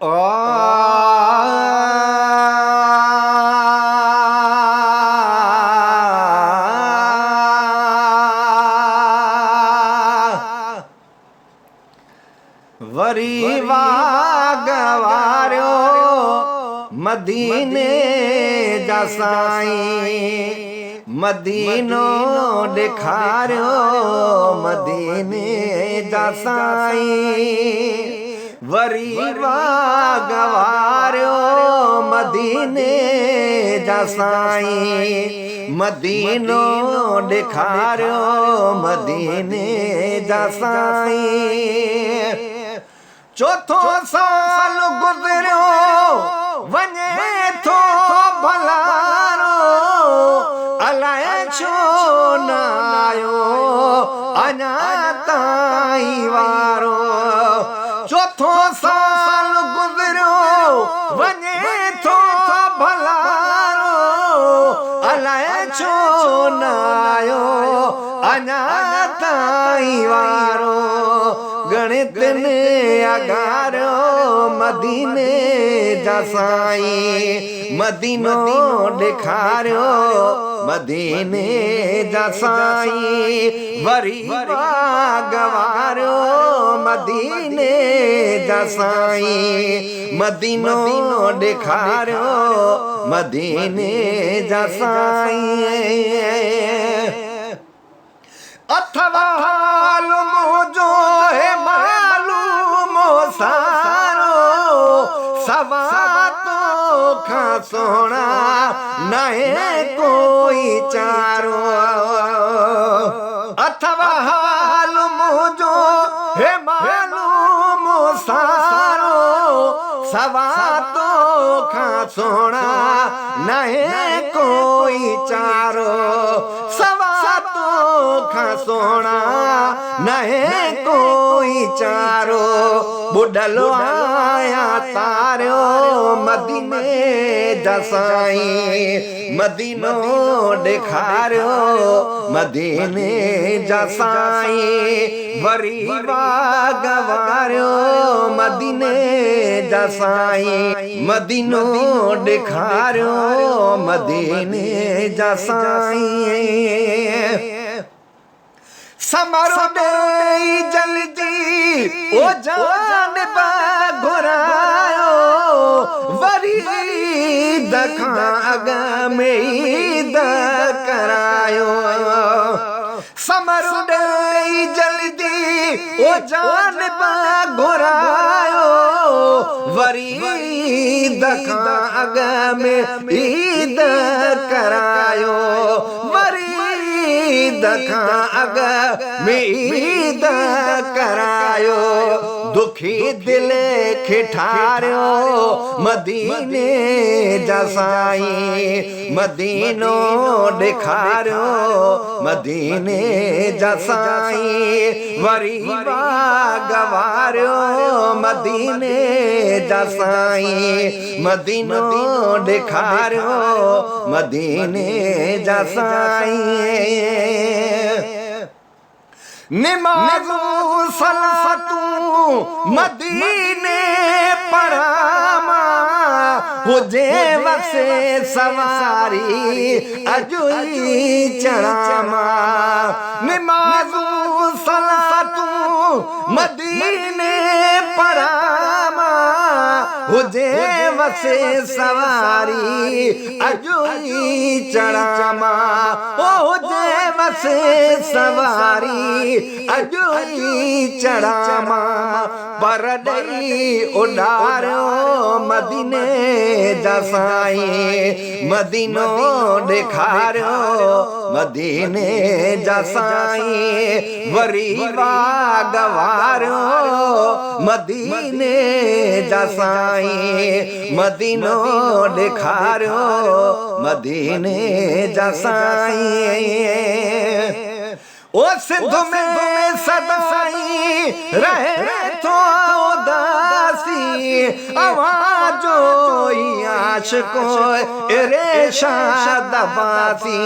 वरी वागवारियो मदीने जा साईं, मदीनो ॾेखारियो मदीने जा साईं। वरी वागवारियो मदीने जा साईं, मदीनो ॾेखारियो मदीने जा साईं। चौथो साल गुज़रियो वञे थो भलारो, अलाए छो न आयो अञा ताईं वारो। चौथो साल गुज़रियो वञे थो भलारो, अलाए छो न आयो अञा ताईं वारो। गणित ने अगारियो मदीने जा साईं, मदीनो ॾेखारियो मदीने जा साईं। वरी वागवारियो मदीने जा साईं, मदीनो ॾेखारियो मदीने जा साईं। अथवा मालूम जो है मालूम सारो, सवा तो खां सोना नहीं कोई चारो। अथवा मालूम जो है मालूम सारो, सवा तो खां सोना नहीं कोई चारो। खां सोना नहीं कोई चारो, बुढ़लो आया तारियो मदीने जा साईं, मदीनो ॾेखारियो मदीने जा साईं। वरी वागवारियो मदीने जा साईं, मदीनो ॾेखारियो मदीने जा साईं। समरो ॾेई जल्दी ओ जान घुरायो, वरी दखां अॻ में ईद करायो। समरो ॾेई जल्दी ओ जान घुरायो, वरी दखां अॻ में ईद करायो। वरी दखां अॻ में ईद करायो। दुखी दिल खे ठारियो मदीने जा साईं, मदीनो ॾेखारियो मदीने जा साईं। वरी वागवारियो मदीने जा साईं, मदीनो ॾेखारियो मदीने जा साईं। निमाज़ूं सलातूं मदीने पढ़ामा, हुजे वसे सवारी अॼु ई चढ़ामा। निमाज़ूं सलातूं मदीने पढ़ामा, हुजे वसे सवारी अॼु ई चढ़ामा। हुजे वसे सवारी अॼु ई चढ़ामा। पर ॾेई उॾारियो मदीने जा साईं, मदीनो ॾेखारियो मदीने जा साईं। वरी वागवारियो मदीने जा साईं, मदीनो ॾेखारियो मदीने जा साईं। ओ सिंध में सदाई रहे थो उदासी, आवाज़ो ई आशिको इरेशाद बासी।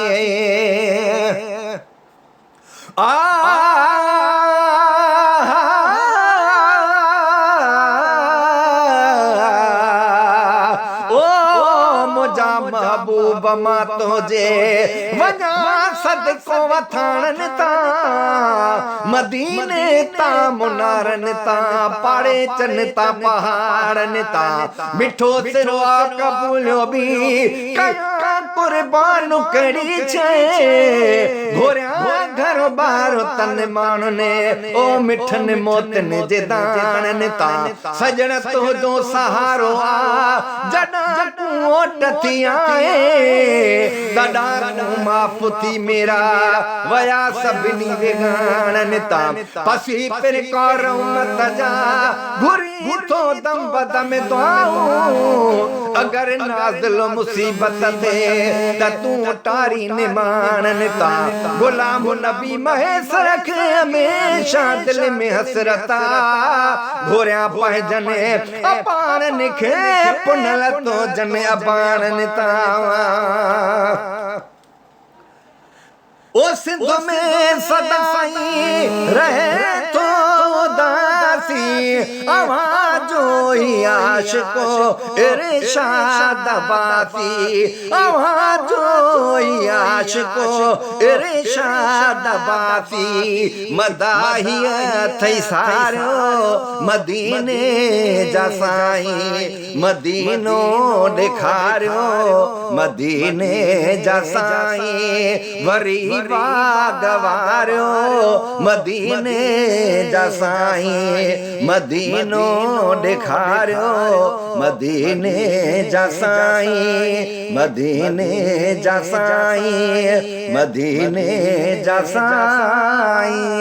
महबूब मां तुझे वञा सदको वठाणन ता मदीने ता मुनारन ता पाड़े चन ता पहाड़न ता मिठो सिरवा कबूलो भी कया कुर्बान करी छे घोरिया घर बार तन मानने ओ मिठन मोतन जे दानन ता सजण तो जो सहारो आ जडा ओट थी आए तडा माफुती मेरा वया सभिनी वेगाणन ता पसी पर करमत जा घुरी तो दम बदम दुआऊं अगर नाज़िल मुसीबत थे त तू टारी निमानन ता गुलाम नबी महेश रखे हमेशा दिल में हसरता घोरिया पहजने अपान निखे पुनल तो जमे अपान ता ओ सिंध में सदाई रहे तो दासी आवाजो ही आशिको इरशाद बासी आवाजो ही आशिको इरशाद बासी मदाहिया थई सारो मदीने जा साईं मदीनो ॾेखारियो मदीने जा साईं वरी गवारियो मदीने जा साईं मदीनो ॾेखारियो मदीने जा साईं मदीने जा साईं मदीने जा साईं।